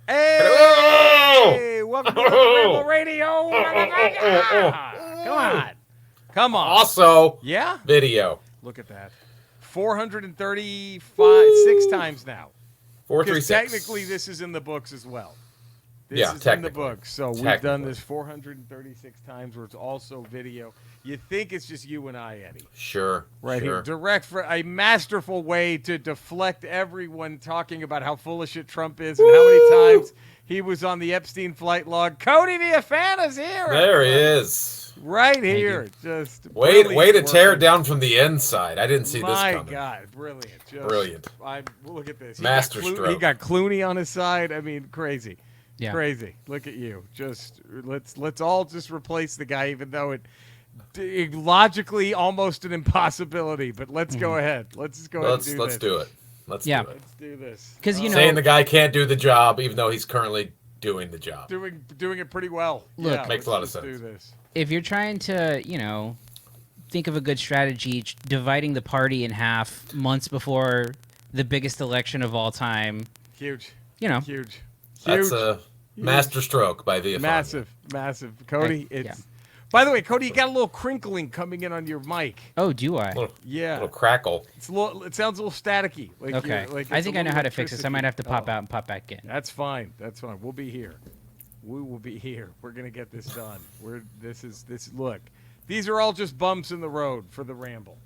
Hey, welcome to Ramble Radio. Come on. Also, Yeah? video. Look at that. 436 times now. 436. Technically, this is in the books as well. This is in the books. So we've done this 436 times where it's also video. You think it's just you and I, Eddie. Sure. Right here. Direct for a masterful way to deflect everyone talking about how full of shit Trump is and how many times he was on the Epstein flight log. Cody the fan is here. There he is. Right here. Just way to tear it down from the inside. I didn't see this coming. My God, brilliant. Just, brilliant. Look at this. Masterstroke. He got Clooney on his side. I mean, crazy. Yeah. Crazy. Look at you. Just let's all just replace the guy, even though it logically almost an impossibility. But let's go ahead. Let's just go ahead and do let's this. do it. Let's do it. Let's do this. Because saying the guy can't do the job, even though he's currently doing the job. Doing it pretty well. Look, makes a lot of sense. Do this. If you're trying to, think of a good strategy, dividing the party in half months before the biggest election of all time. Huge. Huge. That's a master stroke by the massive. Cody, By the way, Cody, you got a little crinkling coming in on your mic. Oh, do I? Little crackle. It sounds a little staticky. Okay. I think I know how to fix this. I might have to pop out and pop back in. That's fine. We'll be here. We will be here. We're gonna get this done. Look. These are all just bumps in the road for the Ramble.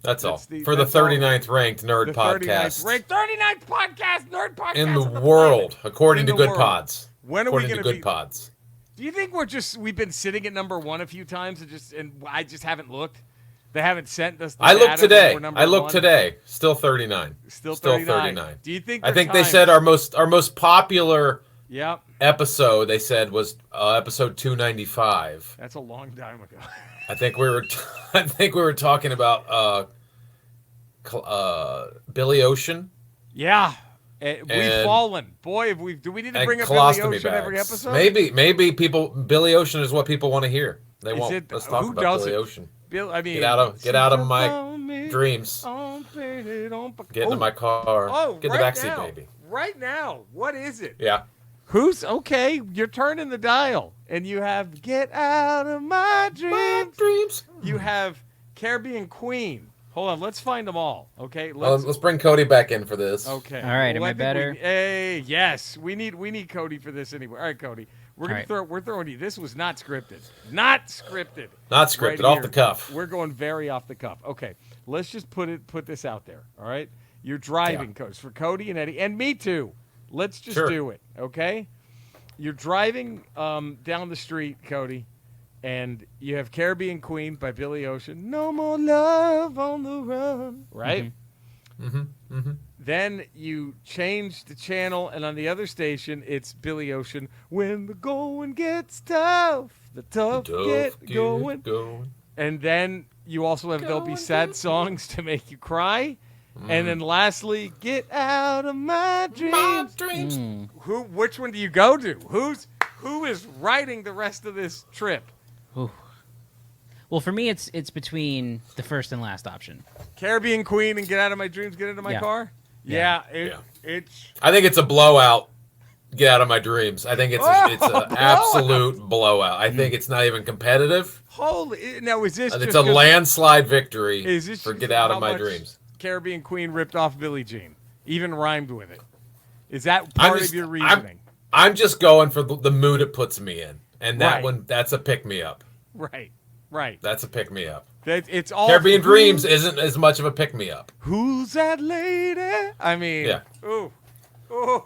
That's all. For the 39th ranked nerd podcast. 39th nerd podcast in the world, according to Good Pods. When are we going to be? Good Pods. Do you think we've been sitting at number one a few times and I just haven't looked? They haven't sent us the I looked data today. I looked today. Still 39. Still 39. Do you think I think they said our most popular episode they said was episode 295. That's a long time ago. I think we were talking about Billy Ocean. Yeah. We've fallen. Boy, do we need to bring up Billy Ocean every episode? Maybe Billy Ocean is what people want to hear. They want. Let's talk about Billy Ocean. Get out of my dreams. Get into my car. Get in the backseat, baby. Right now, what is it? Yeah. Who's okay? You're turning the dial, and you have "Get Out of My Dreams." You have Caribbean Queen. Hold on, let's find them all. Okay, let's bring Cody back in for this. Okay. All right, am I better? Hey, yes, we need Cody for this anyway. All right, Cody, we're throwing you. This was not scripted. Not scripted. Right off the cuff. We're going very off the cuff. Okay, let's just put this out there. All right, you're driving, coach, for Cody and Eddie and me too. Let's just do it, okay? You're driving down the street, Cody, and you have Caribbean Queen by Billy Ocean. No more love on the run, right? Then you change the channel, and on the other station, it's Billy Ocean. When the going gets tough, the tough get going. And then you also have There'll Be Sad Songs to Make You Cry. And then lastly, Get Out of My Dreams. Which one do you go to? Who is writing the rest of this trip? Ooh. Well, for me, it's between the first and last option. Caribbean Queen and Get Out of My Dreams, Get Into My Car? It's. I think it's a blowout. Get Out of My Dreams. I think it's an absolute blowout. I think it's not even competitive. Now is this? It's a landslide victory for Get Out of My Dreams. Caribbean Queen ripped off Billie Jean, even rhymed with it. Is that part of your reasoning? I'm just going for the mood it puts me in, and that one, that's a pick me up. Right. That's a pick me up. It's all Caribbean Dreams isn't as much of a pick me up. Who's that lady? I mean, Ooh.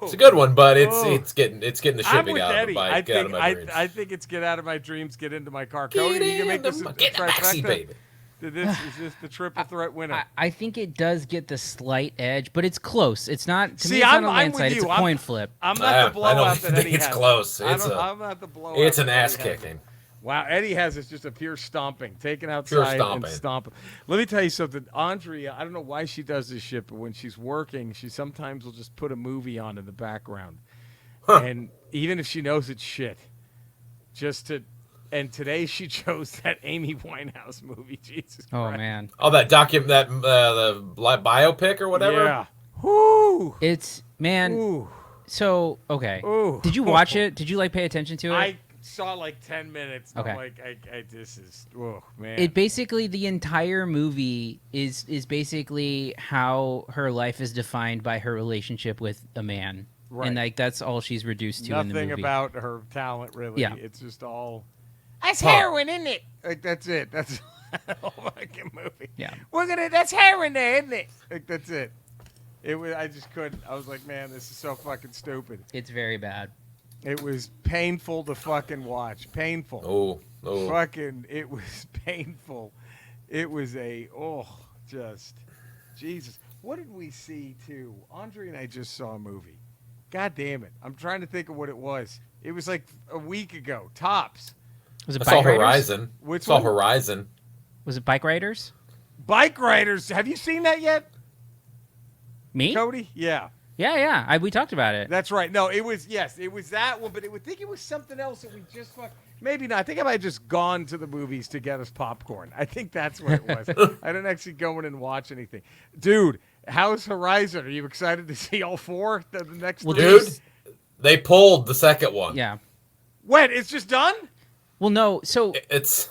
It's a good one, but it's getting the shipping out of my Get Out of My Dreams. I think it's Get Out of My Dreams, Get Into My Car. Cody, you can make this get in the backseat, baby. Is this the triple threat winner? I think it does get the slight edge, but it's close. It's not. To me, it's not a landslide. It's a coin flip. I'm not the blowout that Eddie has. It's close. I'm not the blowout. It's an ass kicking. Wow, Eddie has it's just a pure stomping, taken outside and stomping. Let me tell you something, Andrea. I don't know why she does this shit, but when she's working, she sometimes will just put a movie on in the background, and even if she knows it's shit, just to. And today she chose that Amy Winehouse movie. Jesus Christ. Oh man. Oh, the biopic or whatever. Yeah. Whoo. It's man. Ooh. So okay, Ooh. did you watch it? Did you like pay attention to it? I saw like 10 minutes. And Okay. I'm like, this is, oh man. It basically, the entire movie is basically how her life is defined by her relationship with a man, Right. and like that's all she's reduced to in the Nothing movie. about her talent really. Yeah. It's just all. That's heroin, isn't it? Like that's it. That's the whole fucking movie. Yeah. That's heroin there, isn't it? Like that's it. It was. I just couldn't. I was like, man, this is so fucking stupid. It's very bad. It was painful to fucking watch. Painful. Oh. Fucking. It was painful. It was just, Jesus. What did we see too? Andre and I just saw a movie. God damn it. I'm trying to think of what it was. It was like a week ago. Tops. Was it I saw Bike Riders? Horizon. Which saw one? Horizon. Was it Bike Riders? Bike Riders. Have you seen that yet, Me? Cody? Yeah. Yeah. We talked about it. That's right. No, it was that one, but I think it was something else that we just maybe not. I think I might have just gone to the movies to get us popcorn. I think that's what it was. I didn't actually go in and watch anything. Dude, how's Horizon? Are you excited to see all four? The next Well, three? Dude, they pulled the second one. Yeah. When? It's just done? Well, no. So It's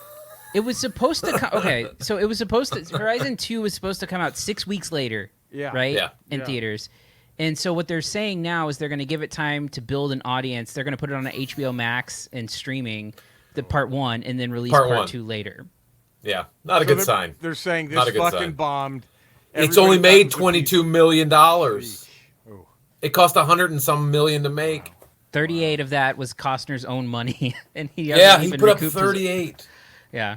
it was supposed to come. Okay. So it was supposed to. Horizon 2 was supposed to come out 6 weeks later. Yeah. Right. Yeah. In Yeah. theaters. And so what they're saying now is they're going to give it time to build an audience. They're going to put it on HBO Max and streaming, the part 1, and then release Part part one. 2 later. yeah, not a So good they're- sign. They're saying Not a this good fucking sign. bombed. It's only Everybody made thought it would be- $22 million. Ooh. It cost $100 and some million to make. 38 of that was Costner's own money, and he Yeah, hasn't he even put up recouped his- 38. Yeah,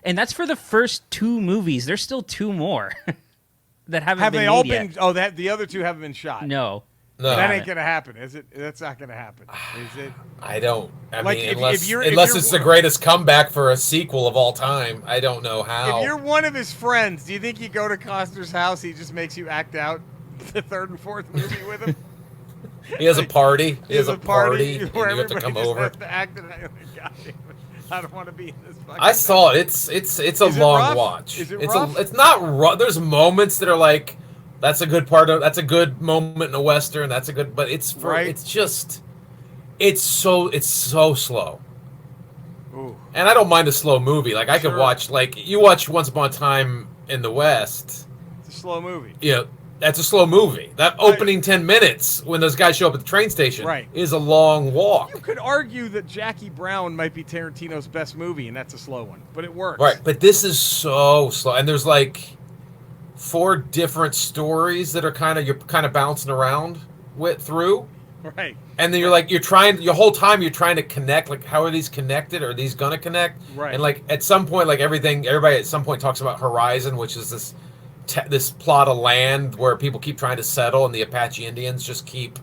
and that's for the first 2 movies. There's still 2 more that haven't Have been they all made yet. been? Oh, the other two haven't been shot. No. No, That haven't. ain't gonna happen, is it? That's not gonna happen, is it? I don't. I Like, mean, if unless you're it's the greatest comeback for a sequel of all time, I don't know how. If you're one of his friends, do you think you go to Costner's house? He just makes you act out the third and fourth movie with him. He has a party. He has a party party, and where you have to everybody come just over. has to act it out. God damn it. I don't want to be in this fucking I thing. saw it. It's a Is it long rough? watch. Is it it's rough? it's not rough. There's moments that are like, that's a good part of. That's a good moment in a western. That's a good. But it's for. Right. It's just. It's so slow. Ooh. And I don't mind a slow movie. Like I Sure. could watch. Like you watch Once Upon a Time in the West. It's a slow movie. You know, that's a slow movie. That opening 10 minutes when those guys show up at the train station Right. is a long walk. You could argue that Jackie Brown might be Tarantino's best movie, and that's a slow one, but it works. Right, but this is so slow, and there's like 4 different stories that are you're kind of bouncing around through, Right. and then you're trying your whole time you're trying to connect. Like, how are these connected? Are these gonna connect? Right. And like at some point, like everybody at some point talks about Horizon, which is this plot of land where people keep trying to settle, and the Apache Indians just keep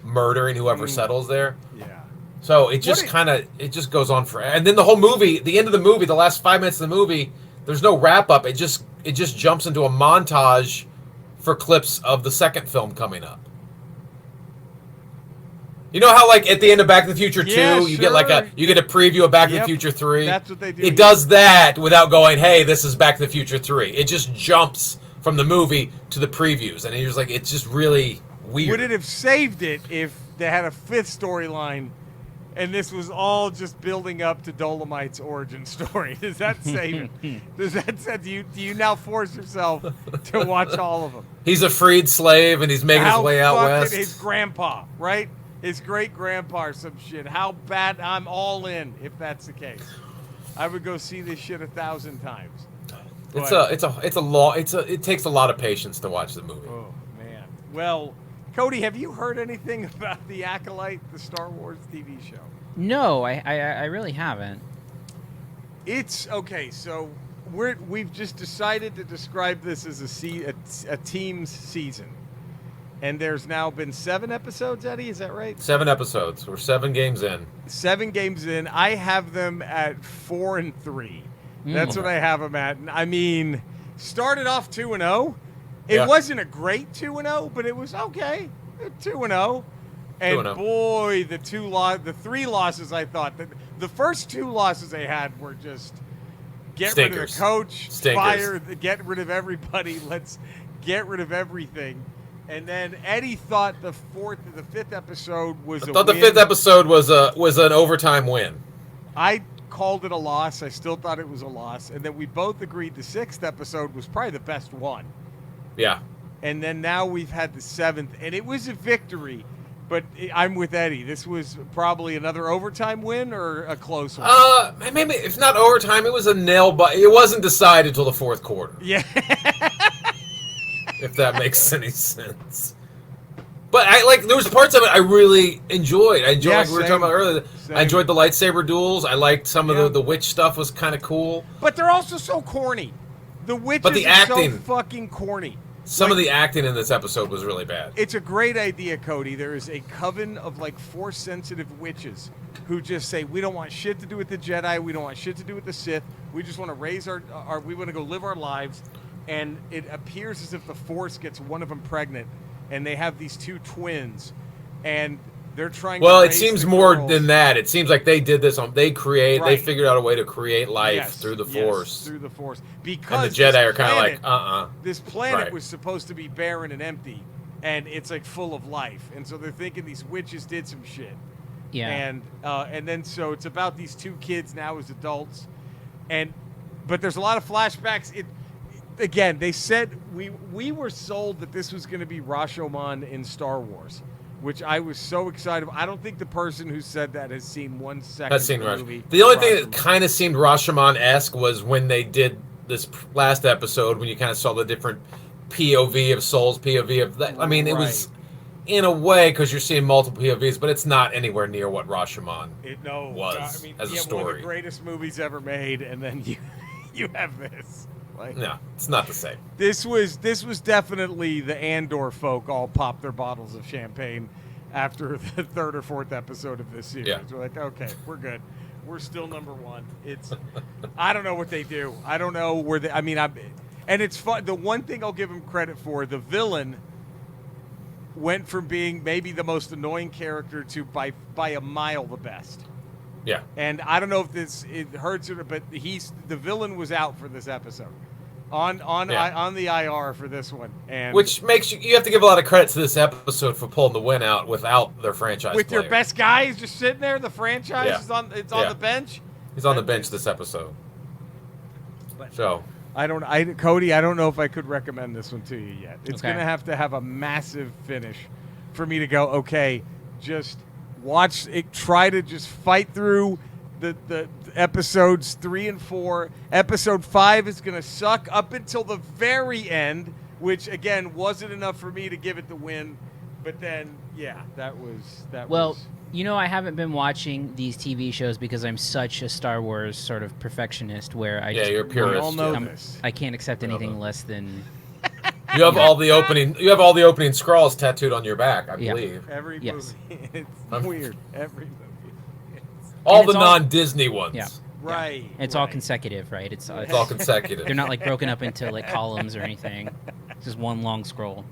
murdering whoever settles there. Yeah. So it just it just goes on forever. And then the whole movie, the end of the movie, the last 5 minutes of the movie, there's no wrap up. It just jumps into a montage for clips of the second film coming up. You know how like at the end of Back to the Future 2, Yeah, you get like sure. you get a preview of Back to Yep. the Future 3. That's what they do. It does that without going, "Hey, this is Back to the Future 3." It just jumps from the movie to the previews, and you're just like, it's just really weird. Would it have saved it if they had a fifth storyline and this was all just building up to Dolomite's origin story? Does that save it? Does that say, do you now force yourself to watch all of them? He's a freed slave, and he's making his way out fucking west. his grandpa, right? His great grandpa or some shit. How bad? I'm all in if that's the case. I would go see this shit 1,000 times. It takes a lot of patience to watch the movie. Oh man. Well, Cody, have you heard anything about the Acolyte, the Star Wars TV show? No, I really haven't. It's okay. So we've just decided to describe this as a team's season, and there's now been 7 episodes. Eddie, is that right? 7 episodes. We're 7 games in. 7 games in. I have them at 4 and 3. That's what I have them at. I mean, started off 2-0. It wasn't a great 2-0, but it was okay. 2-0. And 2-0. boy, the 3 losses, I thought the first 2 losses they had were just get rid of Stinkers. the coach, Stinkers. fire, get rid of everybody. Let's get rid of everything. And then Eddie thought the fifth episode was. I thought the fifth episode was an overtime win. I called it a loss. I still thought it was a loss, and then we both agreed the sixth episode was probably the best one. Yeah. And then now we've had the seventh, and it was a victory. But I'm with Eddie. This was probably another overtime win or a close one. Maybe if not overtime, it was a nail bite. It wasn't decided until the fourth quarter. Yeah. If that makes any sense. But there was parts of it I really enjoyed. I enjoyed, like we were talking about earlier. Same. I enjoyed the lightsaber duels. I liked some of the witch stuff was kind of cool. But they're also so corny. The witches but the are acting, so fucking corny. Some of the acting in this episode was really bad. It's a great idea, Cody. There is a coven of force-sensitive witches who just say, we don't want shit to do with the Jedi. We don't want shit to do with the Sith. We just want to raise we want to go live our lives. And it appears as if the Force gets one of them pregnant, and they have these two twins, and they're trying. Well, to it seems more than that. It seems like they did this They figured out a way to create life through the Force. Through the Force, because and the Jedi are kind of like, This planet was supposed to be barren and empty, and it's full of life, and so they're thinking these witches did some shit. Yeah. And then so it's about these two kids now as adults, but there's a lot of flashbacks. Again, they said we were sold that this was going to be Rashomon in Star Wars, which I was so excited. I don't think the person who said that has seen 1 second of the movie. The only thing that kind of seemed Rashomon-esque was when they did this last episode, when you kind of saw the different POV of Soul's POV of that. I mean, it was in a way because you're seeing multiple POVs, but it's not anywhere near what Rashomon was as a story. One of the greatest movies ever made, and then you have this. No, it's not the same. This was definitely the Andor folk all popped their bottles of champagne after the third or fourth episode of this series. Yeah. We're like, okay, we're good. We're still number one. I don't know what they do. I don't know where they. I mean, and it's fun. The one thing I'll give them credit for, the villain went from being maybe the most annoying character to by a mile the best. Yeah. And I don't know if it hurts or, but the villain was out for this episode. On the IR for this one, and which makes you have to give a lot of credit to this episode for pulling the win out without their franchise with player. Your best guys just sitting there. The franchise is on the bench. He's on the bench this episode. So Cody, I don't know if I could recommend this one to you yet. It's going to have a massive finish for me to go. Okay, just watch it. Try to just fight through the episodes 3 and 4. Episode 5 is going to suck up until the very end, which again wasn't enough for me to give it the win. But then, that was. Well, I haven't been watching these TV shows because I'm such a Star Wars sort of perfectionist where you're a purist. We all know this. I can't accept anything less than. You have all the opening. You have all the opening scrawls tattooed on your back, I believe. Every movie, it's weird. Every movie. All the non-Disney ones. Yeah. Right. It's all consecutive, right? It's all consecutive. They're not broken up into columns or anything. It's just one long scroll.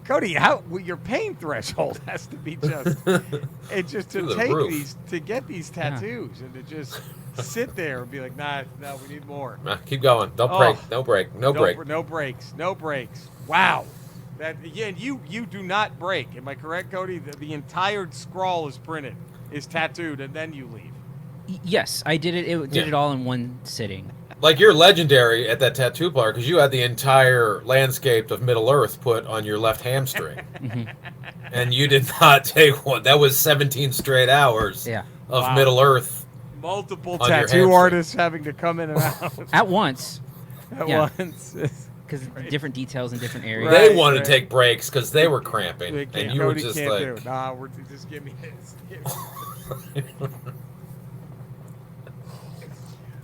Cody, your pain threshold has to be just to get these tattoos and to just sit there and be like, no, we need more. Keep going. Don't break. No break. No break. No breaks. No breaks. Wow. You do not break. Am I correct, Cody? The entire scroll is printed. Is tattooed, and then you leave. Yes, I did it. It did it all in one sitting. Like you're legendary at that tattoo parlor because you had the entire landscape of Middle Earth put on your left hamstring, and you did not take one. That was 17 straight hours of Middle Earth. Multiple tattoo artists having to come in and out at once. At once. Because different details in different areas. They wanted to take breaks because they were cramping, and you were just like, "Nah, just give me this."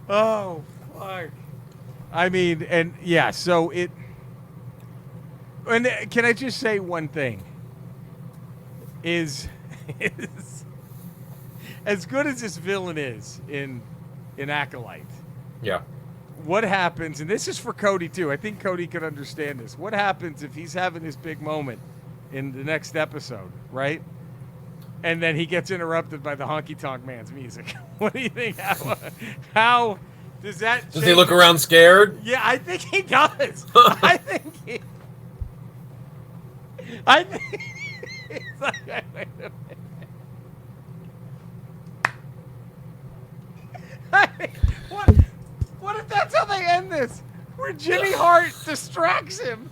Oh, fuck! I mean, so it. And can I just say one thing? Is as good as this villain is in Acolyte. Yeah. What happens, and this is for Cody too, I think Cody could understand this. What happens if he's having this big moment in the next episode, right? And then he gets interrupted by the Honky Tonk Man's music. What do you think? How does that change? Does he look around scared? Yeah, I think he does. I think he... I think it's like, wait a minute. I mean, what if that's how they end this? Where Jimmy Hart distracts him,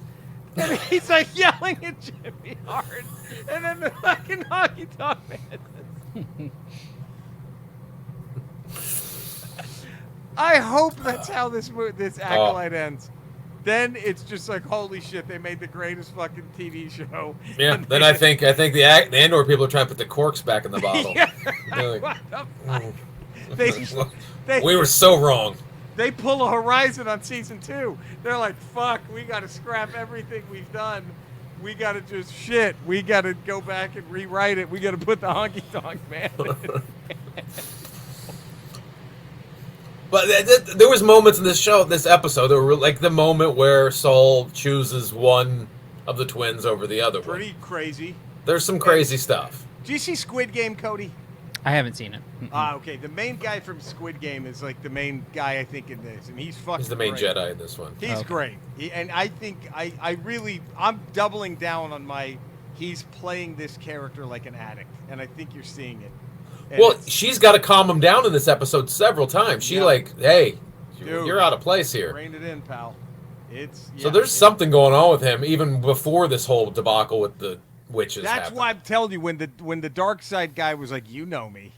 and he's like yelling at Jimmy Hart, and then the fucking Honky Tonk Man. I hope that's how this Acolyte ends. Then it's just like, holy shit, they made the greatest fucking TV show. Yeah. Then I think the Andor people are trying to put the corks back in the bottle. Yeah. Like, What the fuck? we were so wrong. They pull a Horizon on season 2. They're like, fuck, we got to scrap everything we've done. We got to we got to go back and rewrite it. We got to put the Honky Tonk Man in. But there was moments in this episode, that were like the moment where Saul chooses one of the twins over the other one. Pretty crazy. There's some crazy stuff. Do you see Squid Game, Cody? I haven't seen it. Okay. The main guy from Squid Game is like the main guy, I think, in this, and he's fucking. He's the main great. Jedi in this one. He's great, and I think I'm doubling down on he's playing this character like an addict, and I think you're seeing it. And well, she's got to calm him down in this episode several times. She hey, dude, you're out of place here. Rein it in, pal. So there's something going on with him even before this whole debacle with the witches. That's why I'm telling you, when the dark side guy was like, you know me.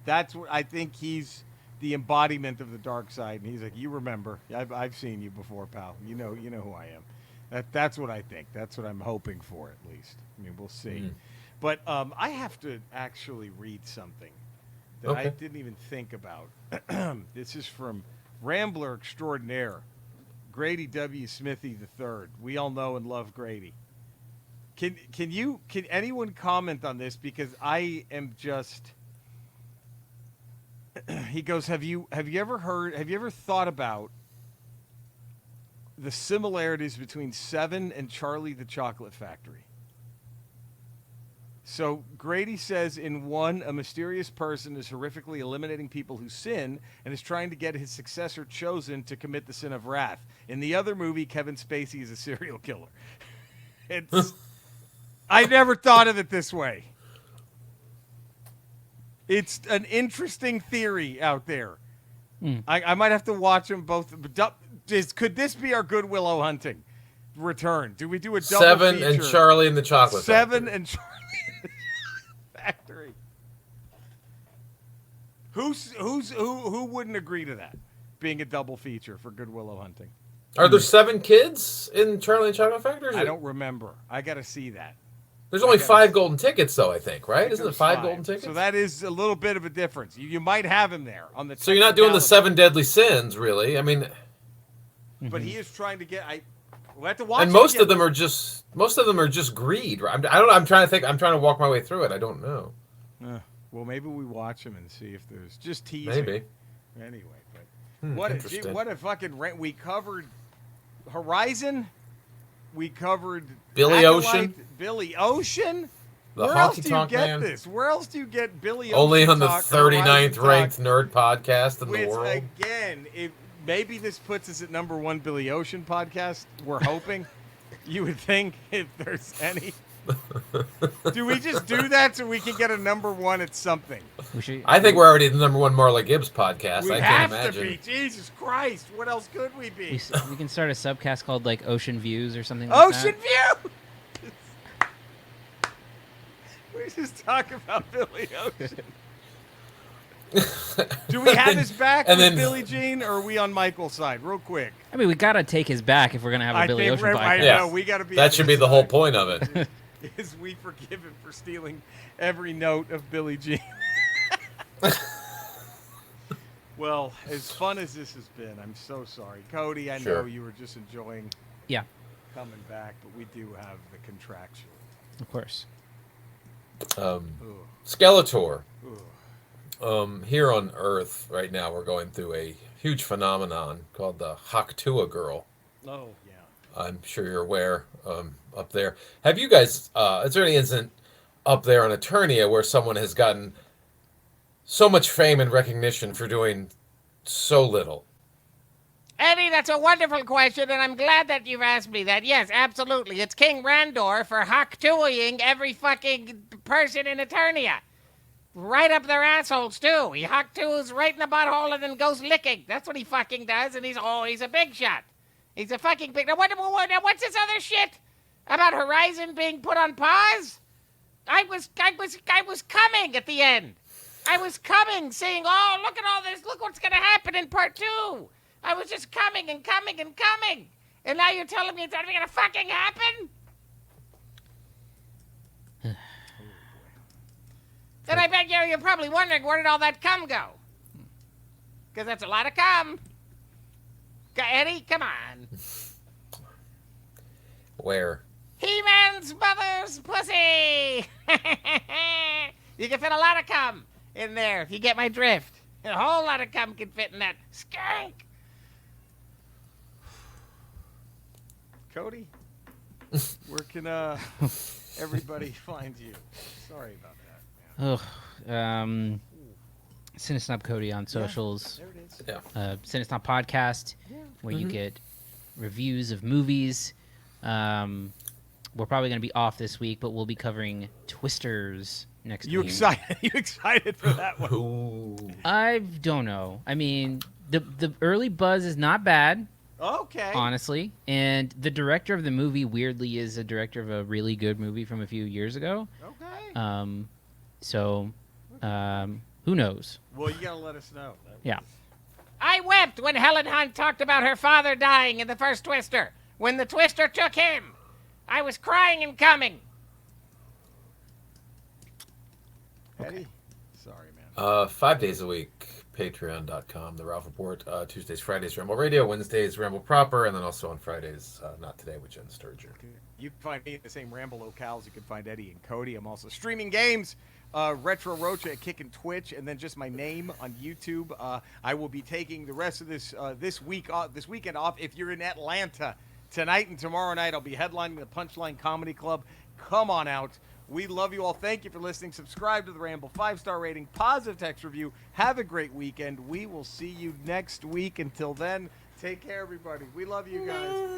That's what I think he's the embodiment of the dark side, and he's like, you remember? I've seen you before, pal. You know who I am. That's what I think. That's what I'm hoping for, at least. I mean, we'll see. But I have to actually read something that I didn't even think about. This is from Rambler Extraordinaire, Grady W. Smithy III. We all know and love Grady. Can anyone comment on this? Because I am just. He goes, have you ever thought about the similarities between Seven and Charlie the Chocolate Factory? So Grady says, in one, a mysterious person is horrifically eliminating people who sin and is trying to get his successor chosen to commit the sin of wrath. In the other movie, Kevin Spacey is a serial killer. I never thought of it this way. It's an interesting theory out there. I might have to watch them both. Could this be our Good Willow Hunting return? Do we do a double Seven feature? and Charlie and the Chocolate Seven Factory. and Charlie and the Factory. Who wouldn't agree to that being a double feature for Good Willow Hunting? Are there 7 kids in Charlie and the Chocolate Factory? I don't remember. I got to see that. There's only 5 golden tickets, though, I think, right? Isn't it 5 golden tickets? So that is a little bit of a difference. You might have him there on the. So you're not doing the 7 deadly sins, really? I mean, but he is trying to get. We'll have to watch. And most of them are just greed. Right? I don't know. I'm trying to think. I'm trying to walk my way through it. I don't know. Well, maybe we watch them and see if there's just teasing. Maybe. Anyway, but what a fucking we covered Horizon. We covered Billy Acolyte, Ocean. Billy Ocean. The Where else Honky do Tonk you get Man. this? Where else do you get Billy Ocean? Only on the talk, 39th Horizon ranked talk? nerd podcast in the world. Again, maybe this puts us at #1 Billy Ocean podcast. We're hoping. You would think, if there's any. Do we just do that so we can get a #1 at something? I think we're already the #1 Marla Gibbs podcast. We I have can't imagine. to be. Jesus Christ! What else could we be? We can start a subcast called like Ocean Views or something like Ocean that. View. We just talk about Billy Ocean. Do we have his back And with then- Billie Jean, or are we on Michael's side? Real quick. I mean, we gotta take his back if we're gonna have a Billy Ocean I podcast. know, we got to be. That on should his be the whole side. point of it. Is we forgive him for stealing every note of Billie Jean. Well, as fun as this has been, I'm so sorry. Cody, I know Sure. you were just enjoying Yeah, coming back, but we do have the contractual. of course. Skeletor. Ugh. Here on Earth right now, we're going through a huge phenomenon called the Haktua Girl. Oh, yeah. I'm sure you're aware up there. Have you guys, is there any incident up there on Eternia where someone has gotten so much fame and recognition for doing so little? Eddie, that's a wonderful question, and I'm glad that you've asked me that. Yes, absolutely. It's King Randor for Hawk-Tuing every fucking person in Eternia. Right up their assholes, too. He Hawk-Tues right in the butthole and then goes licking. That's what he fucking does, and he's a big shot. He's a fucking big... Now, what's this other shit about Horizon being put on pause? I was coming at the end. I was coming, saying, oh, look at all this. Look what's going to happen in part 2. I was just coming and coming and coming. And now you're telling me it's not going to fucking happen? Then I bet you're probably wondering, where did all that cum go? Because that's a lot of cum. Eddie, come on. Where? He-Man's mother's pussy. You can fit a lot of cum in there if you get my drift. A whole lot of cum can fit in that skank. Cody, where can everybody find you? Sorry about that, man. Cinesnob Cody on socials. There it is. Yeah. Cinesnob Podcast, where you get reviews of movies. We're probably going to be off this week, but we'll be covering Twisters next week. You excited for that one? Ooh. I don't know. I mean, the early buzz is not bad. Okay. Honestly. And the director of the movie, weirdly, is a director of a really good movie from a few years ago. Okay. Who knows? Well, you gotta let us know. Yeah. I wept when Helen Hunt talked about her father dying in the first Twister. When the Twister took him, I was crying and coming. Eddie? Sorry, man. 5 days a week. Patreon.com, The Ralph Report. Tuesdays, Fridays, Ramble Radio. Wednesdays, Ramble Proper. And then also on Fridays, Not Today, with Jen Sturgeon. You can find me in the same Ramble locales. You can find Eddie and Cody. I'm also streaming games. Retro Rocha at Kick and Twitch, and then just my name on YouTube. I will be taking the rest of this weekend off. If you're in Atlanta tonight and tomorrow night, I'll be headlining the Punchline Comedy Club. Come on out. We love you all. Thank you for listening. Subscribe to the Ramble. 5-star rating, positive text review. Have a great weekend. We will see you next week. Until then, take care, everybody. We love you guys.